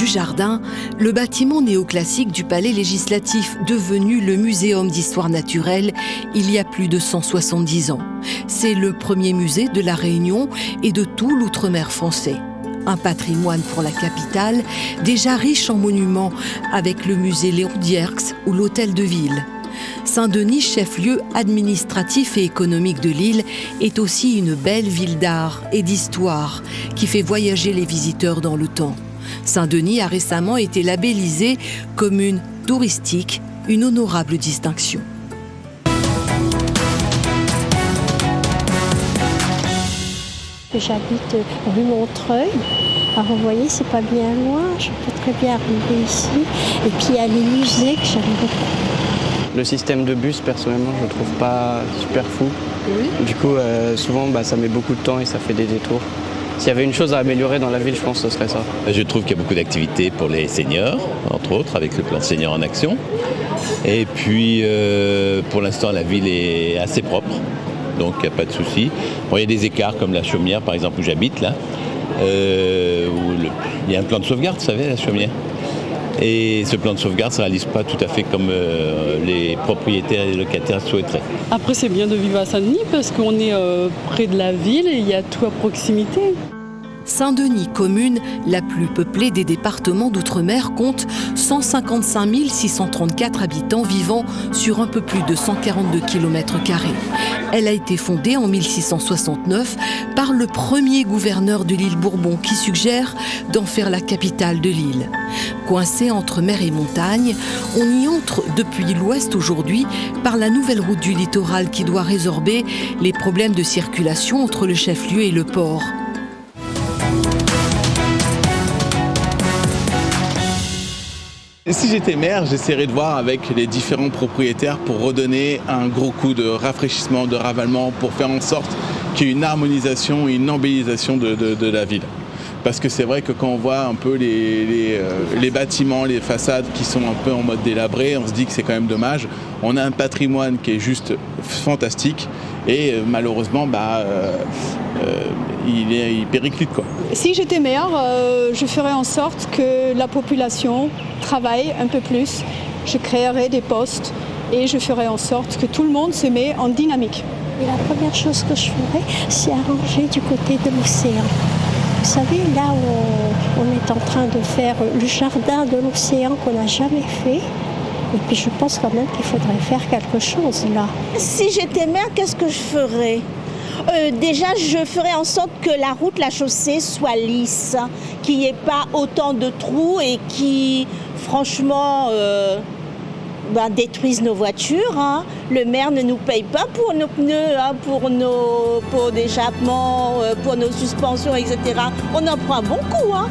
du Jardin, le bâtiment néoclassique du Palais législatif, devenu le Muséum d'histoire naturelle il y a plus de 170 ans. C'est le premier musée de la Réunion et de tout l'outre-mer français. Un patrimoine pour la capitale, déjà riche en monuments, avec le musée Léon Dierx ou l'hôtel de ville. Saint-Denis, chef-lieu administratif et économique de l'île, est aussi une belle ville d'art et d'histoire qui fait voyager les visiteurs dans le temps. Saint-Denis a récemment été labellisée commune touristique, une honorable distinction. J'habite rue Montreuil. Alors vous voyez, c'est pas bien loin, je peux très bien arriver ici. Et puis il y a les musées que j'aime beaucoup. Le système de bus, personnellement, je le trouve pas super fou. Oui. Du coup, souvent, ça met beaucoup de temps et ça fait des détours. S'il y avait une chose à améliorer dans la ville, je pense que ce serait ça. Je trouve qu'il y a beaucoup d'activités pour les seniors, entre autres, avec le plan Senior en Action. Et puis, pour l'instant, la ville est assez propre, donc il n'y a pas de souci. Bon, il y a des écarts, comme la Chaumière, par exemple, où j'habite, là. Où il y a un plan de sauvegarde, vous savez, la Chaumière. Et ce plan de sauvegarde ne se réalise pas tout à fait comme les propriétaires et les locataires souhaiteraient. Après, c'est bien de vivre à Saint-Denis parce qu'on est près de la ville et il y a tout à proximité. Saint-Denis, commune la plus peuplée des départements d'outre-mer, compte 155 634 habitants vivant sur un peu plus de 142 km². Elle a été fondée en 1669 par le premier gouverneur de l'île Bourbon qui suggère d'en faire la capitale de l'île. Coincée entre mer et montagne, on y entre depuis l'ouest aujourd'hui par la nouvelle route du littoral qui doit résorber les problèmes de circulation entre le chef-lieu et le port. Si j'étais maire, j'essaierais de voir avec les différents propriétaires pour redonner un gros coup de rafraîchissement, de ravalement, pour faire en sorte qu'il y ait une harmonisation et une embellisation de la ville. Parce que c'est vrai que quand on voit un peu les bâtiments, les façades qui sont un peu en mode délabré, on se dit que c'est quand même dommage. On a un patrimoine qui est juste fantastique et malheureusement, il périclite, quoi. Si j'étais maire, je ferais en sorte que la population travaille un peu plus. Je créerais des postes et je ferais en sorte que tout le monde se met en dynamique. Et la première chose que je ferais, c'est arranger du côté de l'océan. Vous savez, là où on est en train de faire le jardin de l'océan qu'on n'a jamais fait. Et puis je pense quand même qu'il faudrait faire quelque chose là. Si j'étais maire, qu'est-ce que je ferais ? Déjà, je ferais en sorte que la route, la chaussée soit lisse, qu'il n'y ait pas autant de trous et qui, franchement, détruisent nos voitures. Hein. Le maire ne nous paye pas pour nos pneus, hein, pour nos pots d'échappement, pour nos suspensions, etc. On en prend un bon coup. Hein.